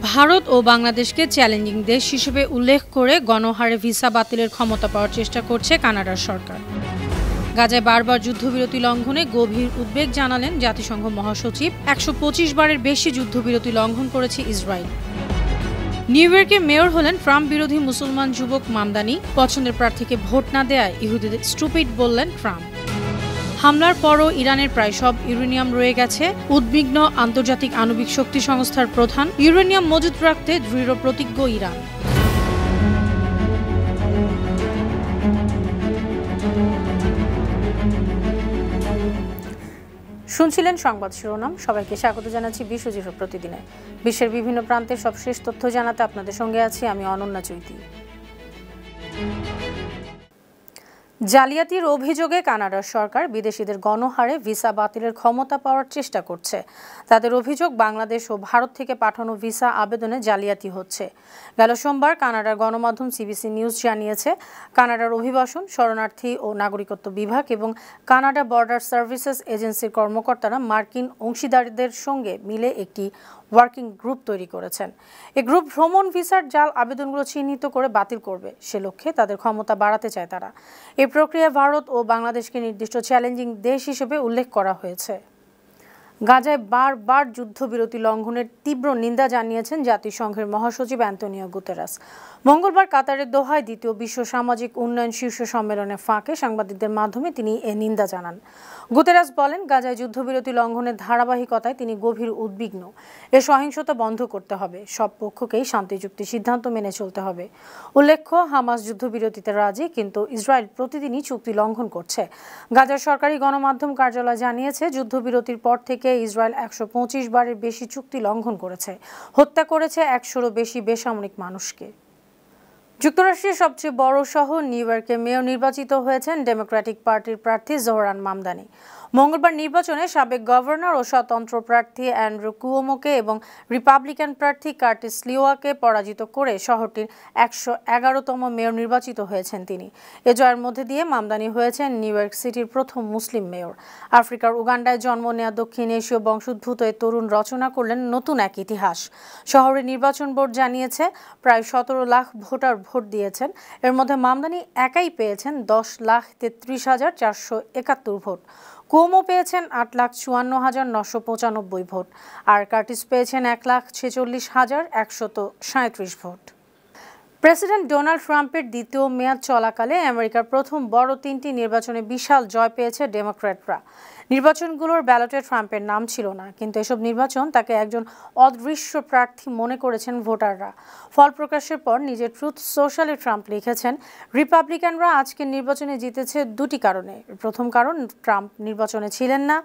ভারত ও বাংলাদেশকে চ্যালেঞ্জিং দেশ হিসেবে উল্লেখ করে গণহারে ভিসা বাতিলের ক্ষমতা পাওয়ার চেষ্টা করছে কানাডার সরকার। গাজায় বারবার যুদ্ধবিরতি লঙ্ঘনে গভীর উদ্বেগ জানালেন জাতিসংঘ মহাসচিব। ১২৫ বারের বেশি যুদ্ধবিরতি লঙ্ঘন করেছে ইসরায়েল। নিউ ইয়র্কে মেয়র হলেন ট্রাম্প বিরোধী মুসলমান যুবক মামদানি। পছন্দের প্রার্থীকে ভোট না দেয়ায় ইহুদিদের স্টুপিড বললেন ট্রাম্প। হামলার পরও ইরানের প্রায় সব ইউরেনিয়াম রয়ে গেছে। উদ্বিগ্ন আন্তর্জাতিক আণবিক শক্তি সংস্থার প্রধান। ইউরেনিয়াম মজুত রাখতে দৃঢ় প্রতিজ্ঞ ইরান। শুনছিলেন সংবাদ শিরোনাম। সবাইকে স্বাগত জানাচ্ছি বিশ্বজিৎ প্রতিদিনে। বিশ্বের বিভিন্ন প্রান্তের সবশেষ তথ্য জানাতে আপনাদের সঙ্গে আছি আমি অনন্যা চৈতি। জালিয়াতির অভিযোগে কানাডার সরকার বিদেশিদের গণহারে ভিসা বাতিলের ক্ষমতা পাওয়ার চেষ্টা করছে। তাদের অভিযোগ, বাংলাদেশ ও ভারত থেকে পাঠানো ভিসা আবেদনে জালিয়াতি হচ্ছে। গেল সোমবার কানাডার গণমাধ্যম সিবিসি নিউজ জানিয়েছে, কানাডার অভিবাসন, শরণার্থী ও নাগরিকত্ব বিভাগ এবং কানাডা বর্ডার সার্ভিসেস এজেন্সির কর্মকর্তারা মার্কিন অংশীদারদের সঙ্গে মিলে একটি ওয়ার্কিং গ্রুপ তৈরি করেছেন। এই গ্রুপ ভ্রমণ ভিসার জাল আবেদনগুলো চিহ্নিত করে বাতিল করবে। সে লক্ষ্যে তাদের ক্ষমতা বাড়াতে চায় তারা। এই প্রক্রিয়ায় ভারত ও বাংলাদেশকে নির্দিষ্ট চ্যালেঞ্জিং দেশ হিসেবে উল্লেখ করা হয়েছে। গাজায় বারবার যুদ্ধবিরতি লঙ্ঘনের তীব্র নিন্দা জানিয়েছেন জাতিসংঘের মহাসচিব অ্যান্তোনিও গুতেরাস। মঙ্গলবার কাতারের দোহায় দ্বিতীয় বিশ্ব সামাজিক উন্নয়ন শীর্ষ সম্মেলনের ফাঁকে সাংবাদিকদের মাধ্যমে তিনি এ নিন্দা জানান। গুতেরাস বলেন, গাজায় যুদ্ধবিরতি লঙ্ঘনের ধারাবাহিকতায় তিনি গভীর উদ্বিগ্ন। এ সহিংসতা বন্ধ করতে হবে। সব পক্ষকেই শান্তি চুক্তির সিদ্ধান্ত মেনে চলতে হবে। উল্লেখ্য, হামাস যুদ্ধবিরতিতে রাজি, কিন্তু ইসরায়েল প্রতিদিনই চুক্তি লঙ্ঘন করছে। গাজার সরকারি গণমাধ্যম কার্যালয় জানিয়েছে, যুদ্ধবিরতির পর থেকে ইসরায়েল ১২৫ বারের বেশি চুক্তি লঙ্ঘন করেছে, হত্যা করেছে ১০০রও বেশি বেসামরিক মানুষকে। যুক্তরাষ্ট্রের সবচেয়ে বড় শহর নিউ ইয়র্কে মেয়র নির্বাচিত হয়েছেন ডেমোক্রেটিক পার্টির প্রার্থী জোহরান মামদানি। মঙ্গলবার নির্বাচনে সাবেক গভর্নর ও স্বতন্ত্র প্রার্থী অ্যান্ড্রু কুয়োমোকে এবং রিপাবলিকান প্রার্থী কার্টিস লিওয়াকে পরাজিত করে শহরটির ১১১তম মেয়র নির্বাচিত হয়েছেন তিনি। এ জয়ের মধ্যে দিয়ে মামদানি হয়েছেন নিউ ইয়র্ক সিটির প্রথম মুসলিম মেয়র। আফ্রিকার উগান্ডায় জন্ম নেওয়া দক্ষিণ এশীয় বংশোদ্ভূত এই তরুণ রচনা করলেন নতুন এক ইতিহাস। শহরের নির্বাচন বোর্ড জানিয়েছে, প্রায় ১৭ লাখ ভোটার ভোট দিয়েছেন। এর মধ্যে মামদানি একাই পেয়েছেন ১০,৩৩,৪৭১ ভোট। কুয়োমো পেয়েছেন ৮,৫৪,৯৯৫ ভোট, আর কার্টিস পেয়েছেন ১,৪৬,১৩৭ ভোট। প্রেসিডেন্ট ডোনাল্ড ট্রাম্পের দ্বিতীয় মেয়াদ চলাকালে আমেরিকার প্রথম বড় ৩টি নির্বাচনে বিশাল জয় পেয়েছে ডেমোক্র্যাটরা। নির্বাচনগুলোর ব্যালটে ট্রাম্পের নাম ছিল না, কিন্তু এসব নির্বাচন তাকে একজন অদৃশ্য প্রার্থী মনে করেছেন ভোটাররা। ফল প্রকাশের পর নিজের ট্রুথ সোশ্যালে ট্রাম্প লিখেছেন, রিপাবলিকানরা আজকের নির্বাচনে জিতেছে দুটি কারণে। প্রথম কারণ, ট্রাম্প নির্বাচনে ছিলেন না,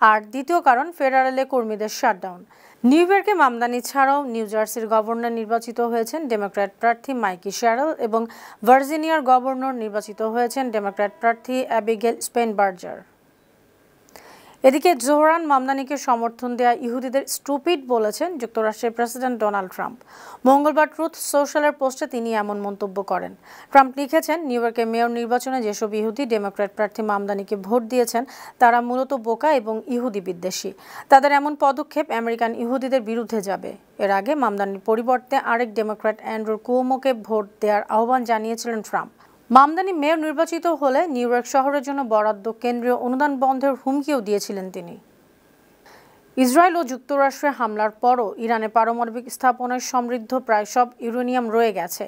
আর দ্বিতীয় কারণ, ফেডারেলে কর্মীদের শাটডাউন। নিউ ইয়র্কে মামদানি ছাড়াও নিউ জার্সির গভর্নর নির্বাচিত হয়েছেন ডেমোক্র্যাট প্রার্থী মাইকি শ্যারেল এবং ভার্জিনিয়ার গভর্নর নির্বাচিত হয়েছেন ডেমোক্র্যাট প্রার্থী অ্যাবিগেল স্পেনবার্জার। এদিকে জোহরান মামদানিকে সমর্থন দেয়া ইহুদিদের স্টুপিড বলেছেন যুক্তরাষ্ট্রের প্রেসিডেন্ট ডোনাল্ড ট্রাম্প। মঙ্গলবার ট্রুথ সোশ্যালের পোস্টে তিনি এমন মন্তব্য করেন। ট্রাম্প লিখেছেন, নিউ ইয়র্কের মেয়র নির্বাচনে যেসব ইহুদি ডেমোক্র্যাট প্রার্থী মামদানিকে ভোট দিয়েছেন তারা মূলত বোকা এবং ইহুদি বিদ্বেষী। তাদের এমন পদক্ষেপ আমেরিকান ইহুদিদের বিরুদ্ধে যাবে। এর আগে মামদানির পরিবর্তে আরেক ডেমোক্র্যাট অ্যান্ড্রু কুয়োমোকে ভোট দেওয়ার আহ্বান জানিয়েছিলেন ট্রাম্প। মামদানি মেয়র নির্বাচিত হলে নিউ ইয়র্ক শহরের জন্য বরাদ্দ কেন্দ্রীয় অনুদান বন্ধের হুমকিও দিয়েছিলেন তিনি। ইসরায়েল ও যুক্তরাষ্ট্রের হামলার পরও ইরানে পারমাণবিক স্থাপনায় সমৃদ্ধ প্রায় সব ইউরেনিয়াম রয়ে গেছে।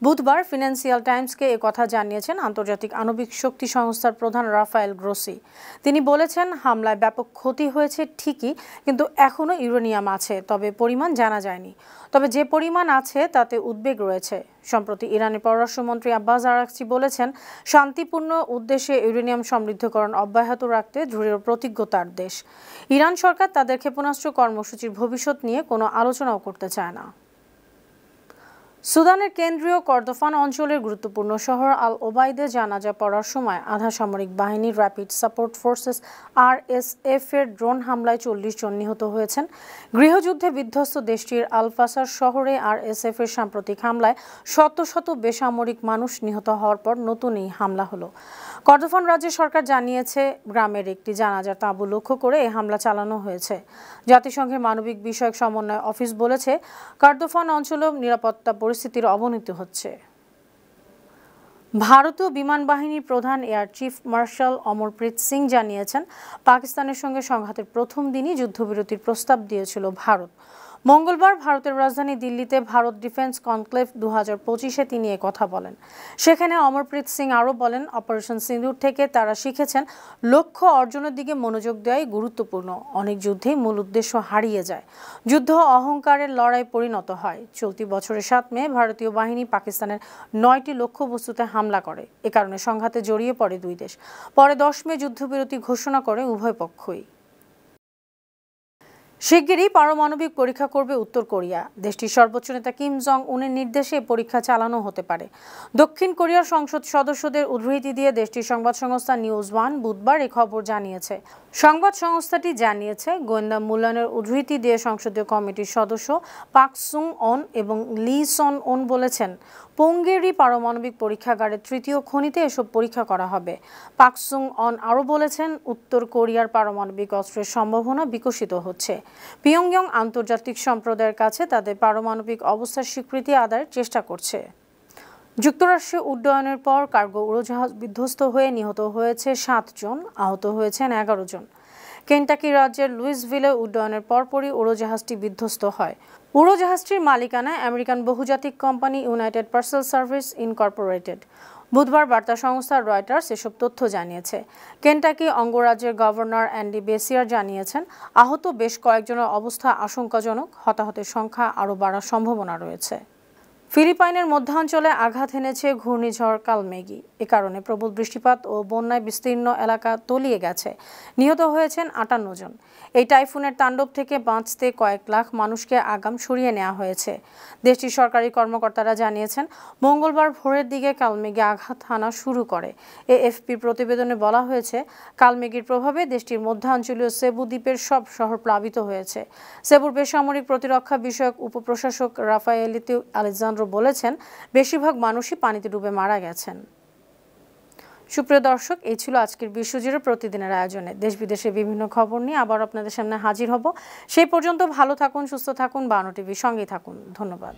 বুধবার ফিনান্সিয়াল টাইমসকে কথা জানিয়েছেন আন্তর্জাতিক আণবিক শক্তি সংস্থার প্রধান রাফায়েল গ্রোসি। তিনি বলেছেন, হামলায় ব্যাপক ক্ষতি হয়েছে ঠিকই, কিন্তু এখনও ইউরেনিয়াম আছে, তবে পরিমাণ জানা যায়নি। তবে যে পরিমাণ আছে তাতে উদ্বেগ রয়েছে। সম্প্রতি ইরানের পররাষ্ট্রমন্ত্রী আব্বাস আরাগচি বলেছেন, শান্তিপূর্ণ উদ্দেশ্যে ইউরেনিয়াম সমৃদ্ধকরণ অব্যাহত রাখতে দৃঢ় প্রতিজ্ঞ তার দেশ। ইরান সরকার তাদের ক্ষেপণাস্ত্র কর্মসূচির ভবিষ্যৎ নিয়ে কোনো আলোচনাও করতে চায় না। সুদানের কেন্দ্রীয় কর্দোফান অঞ্চলের গুরুত্বপূর্ণ শহর আল ওবাইদে জানাজা পড়ার সময় আধা সামরিক বাহিনী র্যাপিড সাপোর্ট ফোর্সেস RSF এর ড্রোন হামলায় ৪০ জন নিহত হয়েছেন। গৃহযুদ্ধে বিধ্বস্ত দেশটির আল-ফাসার শহরে RSF এর সাম্প্রতিক হামলায় শত শত বেসামরিক মানুষ নিহত হওয়ার পর নতুন এই হামলা হলো। কর্দোফান রাজ্যের সরকার জানিয়েছে গ্রামের একটি জানাজার তাঁবু লক্ষ্য করে এই হামলা চালানো হয়েছে। জাতিসংঘের মানবিক বিষয়ক সমন্বয় অফিস বলেছে, কর্দোফান অঞ্চলেও নিরাপত্তা পরিস্থিতির অবনতি হচ্ছে। ভারতীয় বিমান বাহিনীর প্রধান air chief marshal Amarpreet Singh জানিয়েছেন, পাকিস্তানের সঙ্গে সংঘাতের প্রথম দিনই যুদ্ধবিরতির প্রস্তাব দিয়েছিল ভারত। মঙ্গলবার ভারতের রাজধানী দিল্লিতে ভারত ডিফেন্স কনক্লেভ 2025-এ তিনি কথা বলেন। সেখানে অমরপ্রীত সিং আরও বলেন, অপারেশন সিঁদুর থেকে তারা শিখেছেন লক্ষ্য অর্জনের দিকে মনোযোগ দেওয়াই গুরুত্বপূর্ণ। অনেক যুদ্ধেই মূল উদ্দেশ্য হারিয়ে যায়, যুদ্ধ অহংকারের লড়াই পরিণত হয়। চলতি বছরের 7 মে ভারতীয় বাহিনী পাকিস্তানের 9টি লক্ষ্যবস্তুতে হামলা করে। এ কারণে সংঘাতে জড়িয়ে পড়ে দুই দেশ। পরে 10 মে যুদ্ধবিরতি ঘোষণা করে উভয় পক্ষই। শিগগিরই পারমাণবিক পরীক্ষা করবে উত্তর কোরিয়া। দেশটির সর্বোচ্চ নেতা কিম জং উনের নির্দেশে পরীক্ষা চালানো হতে পারে। দক্ষিণ কোরিয়ার সংসদ সদস্যদের উদ্ধৃতি দিয়ে দেশটির সংবাদ সংস্থা নিউজ ওয়ান বুধবার এই খবর জানিয়েছে। সংবাদ সংস্থাটি জানিয়েছে, গোয়েন্দা মূল্যায়নের উদ্ধৃতি দিয়ে সংসদীয় কমিটির সদস্য পাক সুং অন এবং লি সন অন বলেছেন, পোঙ্গেরি পারমাণবিক পরীক্ষাগারের 3য় খনিতে এসব পরীক্ষা করা হবে। পাক সুং অন আরও বলেছেন, উত্তর কোরিয়ার পারমাণবিক অস্ত্রের সম্ভাবনা বিকশিত হচ্ছে। পিয়ংইয়ং আন্তর্জাতিক সম্প্রদায়ের কাছে তাদের পারমাণবিক অবস্থার স্বীকৃতি আদায়ের চেষ্টা করছে। যুক্তরাষ্ট্রে উড্ডয়নের পর কার্গো উড়োজাহাজ বিধ্বস্ত হয়ে নিহত হয়েছে 7 জন, আহত হয়েছেন 11 জন। কেন্টাকি রাজ্যের লুইসভিলে উড্ডয়নের পরপরই উড়োজাহাজটি বিধ্বস্ত হয়। উড়োজাহাজটির মালিকানায় আমেরিকান বহুজাতিক company United parcel service Incorporated. বুধবার বার্তা সংস্থা রয়টার্স এসব তথ্য জানিয়েছে। কেন্টাকি অঙ্গরাজ্যের গভর্নর অ্যান্ডি বেসিয়ার জানিয়েছেন, আহত বেশ কয়েকজনের অবস্থা আশঙ্কাজনক। হতাহতের সংখ্যা আরও বাড়ার সম্ভাবনা রয়েছে। ফিলিপাইনের মধ্যাঞ্চলে আঘাত এনেছে ঘূর্ণিঝড় কালমেগি। এ কারণে প্রবল বৃষ্টিপাত ও বন্যায় বিস্তীর্ণ এলাকা তলিয়ে গেছে। নিহত হয়েছেন 58 জন। এই টাইফুনের তাণ্ডব থেকে বাঁচতে কয়েক লাখ মানুষকে আগাম সরিয়ে নেওয়া হয়েছে। দেশটির সরকারি কর্মকর্তারা জানিয়েছেন, মঙ্গলবার ভোরের দিকে কালমেগি আঘাত হানা শুরু করে। এএফপি প্রতিবেদনে বলা হয়েছে, কালমেগির প্রভাবে দেশটির মধ্যাঞ্চলীয় সেবু দ্বীপের সব শহর প্লাবিত হয়েছে। সেবুর বেসামরিক প্রতিরক্ষা বিষয়ক উপপ্রশাসক রাফায়েলিতো আলেকজান্দ্রো বলেছেন, বেশিরভাগ মানুষই পানিতে ডুবে মারা গেছেন। সুপ্রিয় দর্শক, এই ছিল আজকের বিশ্বজুড়ে প্রতিদিনের আয়োজনে। দেশ বিদেশের বিভিন্ন খবর নিয়ে আবার আপনাদের সামনে হাজির হব। সেই পর্যন্ত ভালো থাকুন, সুস্থ থাকুন, বানো টিভির সঙ্গেই থাকুন। ধন্যবাদ।